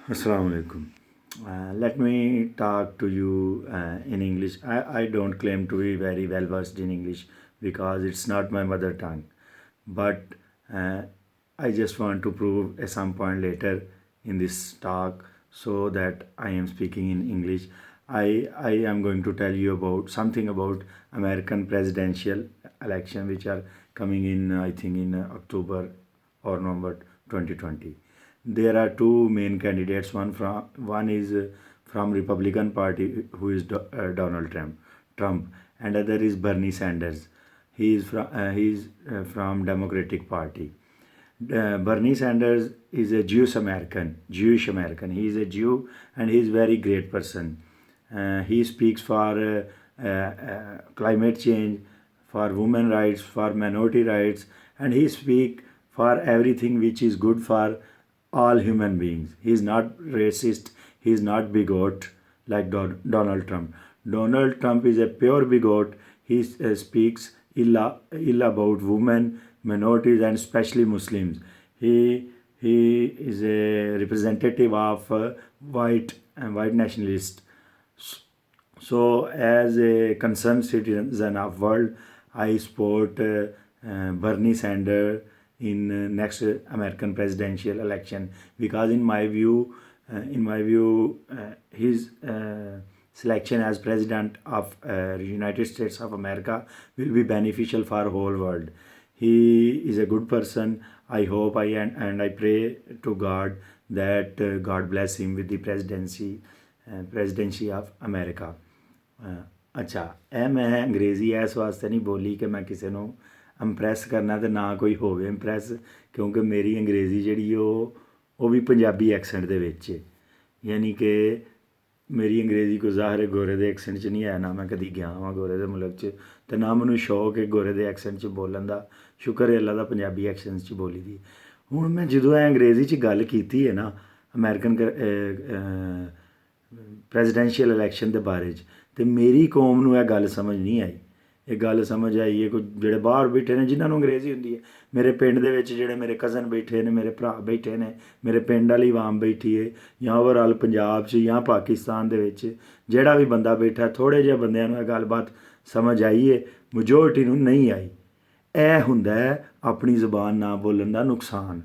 Assalamu alaikum. Let me talk to you in English. I don't claim to be very well versed in English because it's not my mother tongue. But uh, I just want to prove at some point later in this talk so that I am speaking in English. I am going to tell you about something about American presidential election which are coming in, I think, in October or November 2020. There are two main candidates. One is from Republican Party, who is Donald Trump, and other is Bernie Sanders. He is from Democratic Party. Bernie Sanders is a Jewish American. He is a Jew, and he is very great person. He speaks for climate change, for women rights, for minority rights, and he speaks for everything which is good for all human beings. He is not racist. He is not bigot like Donald Trump. Donald Trump is a pure bigot. He speaks ill about women, minorities, and especially Muslims. He is a representative of white nationalists. So, as a concerned citizen of world, I support Bernie Sanders in next American presidential election because, his selection as president of United States of America will be beneficial for whole world. He is a good person. I hope I pray to God that God bless him with the presidency of America. ਅੱਛਾ, ਇਹ ਮੈਂ ਅੰਗਰੇਜ਼ੀ ਇਸ ਵਾਸਤੇ ਨਹੀਂ ਬੋਲੀ ਕਿ ਮੈਂ ਕਿਸੇ ਨੂੰ ਇੰਪਰੈਸ ਕਰਨਾ ਅਤੇ ਨਾ ਕੋਈ ਹੋਵੇ ਇੰਪਰੈਸ, ਕਿਉਂਕਿ ਮੇਰੀ ਅੰਗਰੇਜ਼ੀ ਜਿਹੜੀ ਉਹ ਵੀ ਪੰਜਾਬੀ ਐਕਸੈਂਟ ਦੇ ਵਿੱਚ ਹੈ। ਯਾਨੀ ਕਿ ਮੇਰੀ ਅੰਗਰੇਜ਼ੀ ਕੋਈ ਜ਼ਾਹਰ ਗੋਰੇ ਦੇ ਐਕਸੈਂਟ 'ਚ ਨਹੀਂ ਹੈ, ਨਾ ਮੈਂ ਕਦੀ ਗਿਆ ਵਾਂ ਗੋਰੇ ਦੇ ਮੁਲਕ 'ਚ, ਅਤੇ ਨਾ ਮੈਨੂੰ ਸ਼ੌਕ ਹੈ ਗੋਰੇ ਦੇ ਐਕਸੈਂਟ 'ਚ ਬੋਲਣ ਦਾ। ਸ਼ੁਕਰ ਹੈ ਅੱਲਾ ਦਾ ਪੰਜਾਬੀ ਐਕਸੈਂਟ 'ਚ ਬੋਲੀ ਦੀ। ਹੁਣ ਮੈਂ ਜਦੋਂ ਇਹ ਅੰਗਰੇਜ਼ੀ 'ਚ ਗੱਲ ਕੀਤੀ ਹੈ ਨਾ ਅਮਰੀਕਨ ਪ੍ਰੈਜ਼ੀਡੈਂਸ਼ੀਅਲ ਇਲੈਕਸ਼ਨ ਦੇ ਬਾਰੇ 'ਚ, ਅਤੇ ਮੇਰੀ ਕੌਮ ਨੂੰ ਇਹ ਗੱਲ ਸਮਝ ਨਹੀਂ ਆਈ। ਇਹ ਗੱਲ ਸਮਝ ਆਈ ਹੈ ਕੋਈ ਜਿਹੜੇ ਬਾਹਰ ਬੈਠੇ ਨੇ ਜਿਨ੍ਹਾਂ ਨੂੰ ਅੰਗਰੇਜ਼ੀ ਹੁੰਦੀ ਹੈ। ਮੇਰੇ ਪਿੰਡ ਦੇ ਵਿੱਚ ਜਿਹੜੇ ਮੇਰੇ ਕਜ਼ਨ ਬੈਠੇ ਨੇ, ਮੇਰੇ ਭਰਾ ਬੈਠੇ ਨੇ, ਮੇਰੇ ਪਿੰਡ ਵਾਲੀ ਆਵਾਮ ਬੈਠੀ ਹੈ, ਜਾਂ ਓਵਰਆਲ ਪੰਜਾਬ 'ਚ ਜਾਂ ਪਾਕਿਸਤਾਨ ਦੇ ਵਿੱਚ ਜਿਹੜਾ ਵੀ ਬੰਦਾ ਬੈਠਾ, ਥੋੜ੍ਹੇ ਜਿਹੇ ਬੰਦਿਆਂ ਨੂੰ ਇਹ ਗੱਲਬਾਤ ਸਮਝ ਆਈ ਹੈ, ਮੈਜੋਰਟੀ ਨੂੰ ਨਹੀਂ ਆਈ। ਇਹ ਹੁੰਦਾ ਆਪਣੀ ਜ਼ੁਬਾਨ ਨਾ ਬੋਲਣ ਦਾ ਨੁਕਸਾਨ।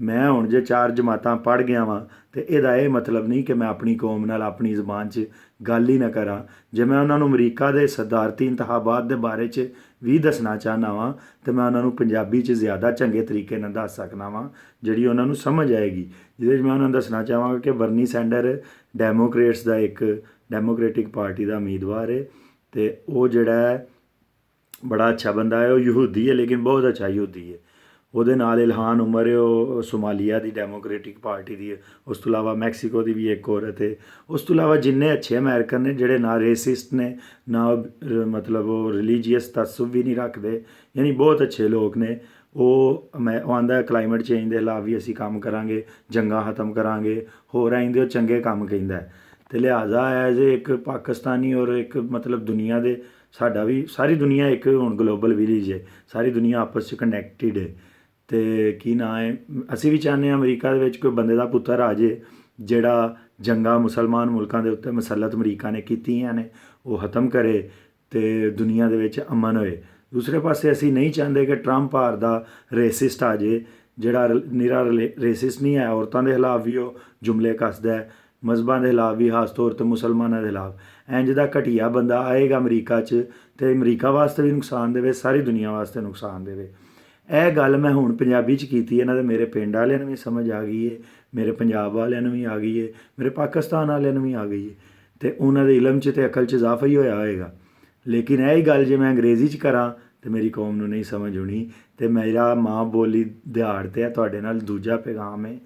ਮੈਂ ਹੁਣ ਜੇ 4 ਜਮਾਤਾਂ ਪੜ੍ਹ ਗਿਆ ਵਾਂ ਅਤੇ ਇਹਦਾ ਇਹ ਮਤਲਬ ਨਹੀਂ ਕਿ ਮੈਂ ਆਪਣੀ ਕੌਮ ਨਾਲ ਆਪਣੀ ਜ਼ੁਬਾਨ 'ਚ ਗੱਲ ਹੀ ਨਾ ਕਰਾਂ। ਜੇ ਮੈਂ ਉਹਨਾਂ ਨੂੰ ਅਮਰੀਕਾ ਦੇ ਸਦਾਰਤੀ ਇੰਤਖਾਬਾਤ ਦੇ ਬਾਰੇ 'ਚ ਵੀ ਦੱਸਣਾ ਚਾਹੁੰਦਾ ਵਾਂ ਤਾਂ ਮੈਂ ਉਹਨਾਂ ਨੂੰ ਪੰਜਾਬੀ 'ਚ ਜ਼ਿਆਦਾ ਚੰਗੇ ਤਰੀਕੇ ਨਾਲ ਦੱਸ ਸਕਦਾ ਵਾਂ, ਜਿਹੜੀ ਉਹਨਾਂ ਨੂੰ ਸਮਝ ਆਏਗੀ। ਜਿਹਦੇ 'ਚ ਮੈਂ ਉਹਨਾਂ ਨੂੰ ਦੱਸਣਾ ਚਾਹਾਂਗਾ ਕਿ ਬਰਨੀ ਸੈਂਡਰ ਡੈਮੋਕ੍ਰੇਟਿਕ ਪਾਰਟੀ ਦਾ ਉਮੀਦਵਾਰ ਹੈ, ਅਤੇ ਉਹ ਜਿਹੜਾ ਬੜਾ ਅੱਛਾ ਬੰਦਾ ਹੈ। ਉਹ ਯਹੂਦੀ ਹੈ ਲੇਕਿਨ ਬਹੁਤ ਅੱਛਾ ਯਹੂਦੀ ਹੈ। ਉਹਦੇ ਨਾਲ ਇਲਹਾਨ ਉਮਰ ਹੈ, ਉਹ ਸੋਮਾਲੀਆ ਦੀ ਡੈਮੋਕ੍ਰੇਟਿਕ ਪਾਰਟੀ ਦੀ ਹੈ। ਉਸ ਤੋਂ ਇਲਾਵਾ ਮੈਕਸੀਕੋ ਦੀ ਵੀ ਇੱਕ ਔਰਤ ਹੈ। ਉਸ ਤੋਂ ਇਲਾਵਾ ਜਿੰਨੇ ਅੱਛੇ ਅਮਰੀਕਨ ਨੇ ਜਿਹੜੇ ਨਾ ਰੇਸਿਸਟ ਨੇ, ਨਾ ਮਤਲਬ ਉਹ ਰਿਲੀਜੀਅਸ ਤਸੱਸੁਬ ਵੀ ਨਹੀਂ ਰੱਖਦੇ, ਯਾਨੀ ਬਹੁਤ ਅੱਛੇ ਲੋਕ ਨੇ। ਉਹ ਆਉਂਦਾ ਕਲਾਈਮੇਟ ਚੇਂਜ ਦੇ ਖਿਲਾਫ ਵੀ ਅਸੀਂ ਕੰਮ ਕਰਾਂਗੇ, ਜੰਗਾਂ ਖਤਮ ਕਰਾਂਗੇ, ਹੋਰ ਆਇੰਦੇ ਉਹ ਚੰਗੇ ਕੰਮ ਕਹਿੰਦਾ। ਅਤੇ ਲਿਹਾਜ਼ਾ ਐਜ਼ ਇੱਕ ਪਾਕਿਸਤਾਨੀ ਔਰ ਇੱਕ ਮਤਲਬ ਦੁਨੀਆ ਦੇ ਸਾਡਾ ਵੀ ਸਾਰੀ ਦੁਨੀਆ ਇੱਕ ਹੁਣ ਗਲੋਬਲ ਵਿਲੇਜ ਹੈ, ਸਾਰੀ ਦੁਨੀਆ ਆਪਸ 'ਚ ਕਨੈਕਟਿਡ ਹੈ। ਅਤੇ ਕੀ ਨਾਂ ਹੈ, ਅਸੀਂ ਵੀ ਚਾਹੁੰਦੇ ਹਾਂ ਅਮਰੀਕਾ ਦੇ ਵਿੱਚ ਕੋਈ ਬੰਦੇ ਦਾ ਪੁੱਤਰ ਆ ਜਾਏ ਜਿਹੜਾ ਜੰਗਾਂ ਮੁਸਲਮਾਨ ਮੁਲਕਾਂ ਦੇ ਉੱਤੇ ਮੁਸੱਲਤ ਅਮਰੀਕਾ ਨੇ ਕੀਤੀਆਂ ਨੇ ਉਹ ਖਤਮ ਕਰੇ ਅਤੇ ਦੁਨੀਆ ਦੇ ਵਿੱਚ ਅਮਨ ਹੋਏ। ਦੂਸਰੇ ਪਾਸੇ ਅਸੀਂ ਨਹੀਂ ਚਾਹੁੰਦੇ ਕਿ ਟਰੰਪ ਭਾਰ ਦਾ ਰੇਸਿਸਟ ਆ ਜਾਏ, ਜਿਹੜਾ ਨਿਰਾ ਰੇਸਿਸਟ ਨਹੀਂ ਹੈ, ਔਰਤਾਂ ਦੇ ਖਿਲਾਫ ਵੀ ਉਹ ਜੁਮਲੇ ਕੱਸਦਾ ਹੈ, ਮਜ਼ਹਬਾਂ ਦੇ ਖਿਲਾਫ ਵੀ, ਖਾਸ ਤੌਰ 'ਤੇ ਮੁਸਲਮਾਨਾਂ ਦੇ ਖਿਲਾਫ। ਇੰਝ ਦਾ ਘਟੀਆ ਬੰਦਾ ਆਏਗਾ ਅਮਰੀਕਾ 'ਚ ਅਤੇ ਅਮਰੀਕਾ ਵਾਸਤੇ ਵੀ ਨੁਕਸਾਨ ਦੇਵੇ, ਸਾਰੀ ਦੁਨੀਆ ਵਾਸਤੇ ਨੁਕਸਾਨ ਦੇਵੇ। ਇਹ ਗੱਲ ਮੈਂ ਹੁਣ ਪੰਜਾਬੀ 'ਚ ਕੀਤੀ ਇਹਨਾਂ ਦੇ ਮੇਰੇ ਪਿੰਡ ਵਾਲਿਆਂ ਨੂੰ ਵੀ ਸਮਝ ਆ ਗਈ ਹੈ, ਮੇਰੇ ਪੰਜਾਬ ਵਾਲਿਆਂ ਨੂੰ ਵੀ ਆ ਗਈ ਹੈ, ਮੇਰੇ ਪਾਕਿਸਤਾਨ ਵਾਲਿਆਂ ਨੂੰ ਵੀ ਆ ਗਈ ਹੈ, ਅਤੇ ਉਹਨਾਂ ਦੇ ਇਲਮ 'ਚ ਅਤੇ ਅਕਲ 'ਚ ਇਜ਼ਾਫਾ ਹੀ ਹੋਇਆ ਹੋਏਗਾ। ਲੇਕਿਨ ਇਹ ਹੀ ਗੱਲ ਜੇ ਮੈਂ ਅੰਗਰੇਜ਼ੀ 'ਚ ਕਰਾਂ ਤਾਂ ਮੇਰੀ ਕੌਮ ਨੂੰ ਨਹੀਂ ਸਮਝ ਆਉਣੀ। ਅਤੇ ਮੇਰਾ ਮਾਂ ਬੋਲੀ ਦਿਹਾੜ 'ਤੇ ਹੈ ਤੁਹਾਡੇ ਨਾਲ ਦੂਜਾ ਪੈਗਾਮ ਹੈ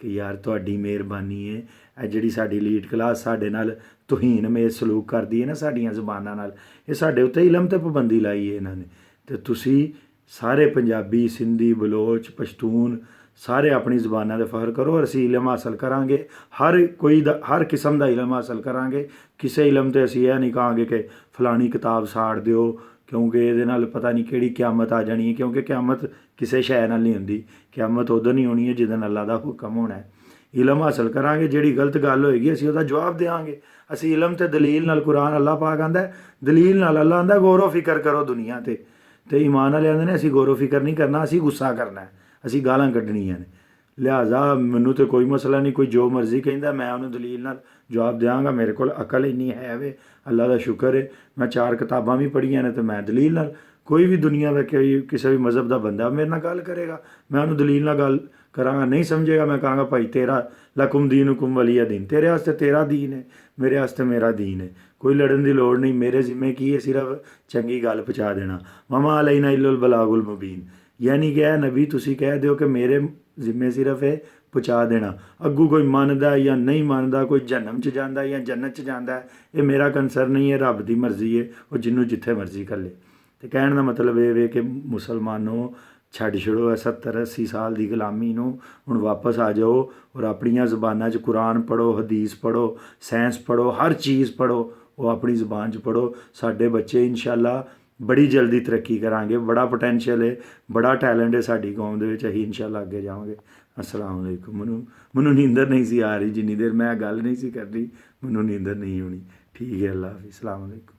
ਕਿ ਯਾਰ ਤੁਹਾਡੀ ਮਿਹਰਬਾਨੀ ਹੈ। ਇਹ ਜਿਹੜੀ ਸਾਡੀ ਲੀਡ ਕਲਾਸ ਸਾਡੇ ਨਾਲ ਤੋਹੀਨ ਮੇਜ਼ ਸਲੂਕ ਕਰਦੀ ਹੈ ਨਾ ਸਾਡੀਆਂ ਜ਼ੁਬਾਨਾਂ ਨਾਲ, ਇਹ ਸਾਡੇ ਉੱਤੇ ਇਲਮ 'ਤੇ ਪਾਬੰਦੀ ਲਾਈ ਹੈ ਇਹਨਾਂ ਨੇ। ਅਤੇ ਤੁਸੀਂ ਸਾਰੇ ਪੰਜਾਬੀ, ਸਿੰਧੀ, ਬਲੋਚ, ਪਸ਼ਤੂਨ ਸਾਰੇ ਆਪਣੀ ਜ਼ੁਬਾਨਾਂ 'ਤੇ ਫਖਰ ਕਰੋ। ਔਰ ਅਸੀਂ ਇਲਮ ਹਾਸਲ ਕਰਾਂਗੇ, ਹਰ ਕਿਸਮ ਦਾ ਇਲਮ ਹਾਸਲ ਕਰਾਂਗੇ। ਕਿਸੇ ਇਲਮ 'ਤੇ ਅਸੀਂ ਇਹ ਨਹੀਂ ਕਹਾਂਗੇ ਕਿ ਫਲਾਣੀ ਕਿਤਾਬ ਸਾੜ ਦਿਓ ਕਿਉਂਕਿ ਇਹਦੇ ਨਾਲ ਪਤਾ ਨਹੀਂ ਕਿਹੜੀ ਕਿਆਮਤ ਆ ਜਾਣੀ ਹੈ, ਕਿਉਂਕਿ ਕਿਆਮਤ ਕਿਸੇ ਸ਼ੈ ਨਾਲ ਨਹੀਂ ਹੁੰਦੀ। ਕਿਆਮਤ ਉਦੋਂ ਨਹੀਂ ਹੋਣੀ ਹੈ ਜਿੱਦਣ ਅੱਲਾ ਦਾ ਹੁਕਮ ਹੋਣਾ ਹੈ। ਇਲਮ ਹਾਸਲ ਕਰਾਂਗੇ, ਜਿਹੜੀ ਗਲਤ ਗੱਲ ਹੋਏਗੀ ਅਸੀਂ ਉਹਦਾ ਜਵਾਬ ਦੇਵਾਂਗੇ। ਅਸੀਂ ਇਲਮ ਤੇ ਦਲੀਲ ਨਾਲ, ਕੁਰਾਨ ਅੱਲਾਹ ਪਾਕ ਆਂਦਾ ਦਲੀਲ ਨਾਲ, ਅੱਲਾਹ ਆਂਦਾ ਗੌਰੋ ਫਿਕਰ ਕਰੋ ਦੁਨੀਆ ਤੇ ਈਮਾਨ ਵਾਲੇ ਆਂਦੇ ਨੇ ਅਸੀਂ ਗੌਰੋ ਫਿਕਰ ਨਹੀਂ ਕਰਨਾ, ਅਸੀਂ ਗੁੱਸਾ ਕਰਨਾ, ਅਸੀਂ ਗਾਲਾਂ ਕੱਢਣੀਆਂ ਨੇ। ਲਿਹਾਜ਼ਾ ਮੈਨੂੰ ਤਾਂ ਕੋਈ ਮਸਲਾ ਨਹੀਂ, ਕੋਈ ਜੋ ਮਰਜ਼ੀ ਕਹਿੰਦਾ ਮੈਂ ਉਹਨੂੰ ਦਲੀਲ ਨਾਲ ਜਵਾਬ ਦਿਆਂਗਾ। ਮੇਰੇ ਕੋਲ ਅਕਲ ਇੰਨੀ ਹੈ ਵੇ, ਅੱਲਾ ਦਾ ਸ਼ੁਕਰ ਹੈ, ਮੈਂ 4 ਕਿਤਾਬਾਂ ਵੀ ਪੜ੍ਹੀਆਂ ਨੇ, ਤੇ ਮੈਂ ਦਲੀਲ ਨਾਲ, ਕੋਈ ਵੀ ਦੁਨੀਆ ਦਾ ਕਿਸੇ ਵੀ ਮਜ਼ਹਬ ਦਾ ਬੰਦਾ ਮੇਰੇ ਨਾਲ ਗੱਲ ਕਰੇਗਾ, ਮੈਂ ਉਹਨੂੰ ਦਲੀਲ ਨਾਲ ਗੱਲ ਕਰਾਂਗਾ। ਨਹੀਂ ਸਮਝੇਗਾ, ਮੈਂ ਕਹਾਂਗਾ ਭਾਈ ਤੇਰਾ ਲਕੁਮ ਦੀਨੁਕੁਮ ਵਲੀਆ ਦੀਨ, ਤੇਰੇ ਵਾਸਤੇ ਤੇਰਾ ਦੀਨ ਹੈ, ਮੇਰੇ ਵਾਸਤੇ ਮੇਰਾ ਦੀਨ ਹੈ। ਕੋਈ ਲੜਨ ਦੀ ਲੋੜ ਨਹੀਂ, ਮੇਰੇ ਜ਼ਿੰਮੇ ਕੀ ਹੈ, ਸਿਰਫ ਚੰਗੀ ਗੱਲ ਪਹੁੰਚਾ ਦੇਣਾ। ਵਮਾ ਅਲੈਨਾ ਇল্লাল ਬਲਾਗੁਲ ਮੁਬੀਨ, ਯਾਨੀ ਕਿ ਨਬੀ ਤੁਸੀਂ ਕਹਿ ਦਿਓ ਕਿ ਮੇਰੇ ਜ਼ਿੰਮੇ ਸਿਰਫ ਇਹ ਪਹੁੰਚਾ ਦੇਣਾ। ਅੱਗੂ ਕੋਈ ਮੰਨਦਾ ਜਾਂ ਨਹੀਂ ਮੰਨਦਾ, ਕੋਈ ਜਹੰਮ 'ਚ ਜਾਂਦਾ ਜਾਂ ਜੰਨਤ 'ਚ ਜਾਂਦਾ, ਇਹ ਮੇਰਾ ਕੰਸਰਨ ਨਹੀਂ ਹੈ, ਰੱਬ ਦੀ ਮਰਜ਼ੀ ਹੈ, ਉਹ ਜਿਹਨੂੰ ਜਿੱਥੇ ਮਰਜ਼ੀ ਕਰ ਲੇ। ਅਤੇ ਕਹਿਣ ਦਾ ਮਤਲਬ ਇਹ ਵੇ ਕਿ ਮੁਸਲਮਾਨੋ ਛੱਡ ਛੜੋ 70-80 ਸਾਲ ਦੀ ਗੁਲਾਮੀ ਨੂੰ, ਹੁਣ ਵਾਪਸ ਆ ਜਾਓ ਔਰ ਆਪਣੀਆਂ ਜ਼ੁਬਾਨਾਂ 'ਚ ਕੁਰਾਨ ਪੜ੍ਹੋ, ਹਦੀਸ ਪੜ੍ਹੋ, ਸਾਇੰਸ ਪੜ੍ਹੋ, ਹਰ ਚੀਜ਼ ਪੜ੍ਹੋ, ਉਹ ਆਪਣੀ ਜ਼ੁਬਾਨ 'ਚ ਪੜ੍ਹੋ। ਸਾਡੇ ਬੱਚੇ ਇਨਸ਼ਾਅੱਲਾ ਬੜੀ ਜਲਦੀ ਤਰੱਕੀ ਕਰਾਂਗੇ, ਬੜਾ ਪੋਟੈਂਸ਼ੀਅਲ ਹੈ, ਬੜਾ ਟੈਲੈਂਟ ਹੈ ਸਾਡੀ ਕੌਮ ਦੇ ਵਿੱਚ, ਅਸੀਂ ਇਨਸ਼ਾਅੱਲਾ ਅੱਗੇ ਜਾਵਾਂਗੇ। ਅਸਲਾਮ ਵਾਲੇਕੁਮ। ਮੈਨੂੰ ਨੀਂਦਰ ਨਹੀਂ ਸੀ ਆ ਰਹੀ, ਜਿੰਨੀ ਦੇਰ ਮੈਂ ਗੱਲ ਨਹੀਂ ਸੀ ਕਰਨੀ ਮੈਨੂੰ ਨੀਂਦਰ ਨਹੀਂ ਆਉਣੀ। ਠੀਕ ਹੈ, ਅੱਲਾ ਹਾਫਿਜ਼, ਅਸਲਾਮ ਵਾਲੇਕੁਮ।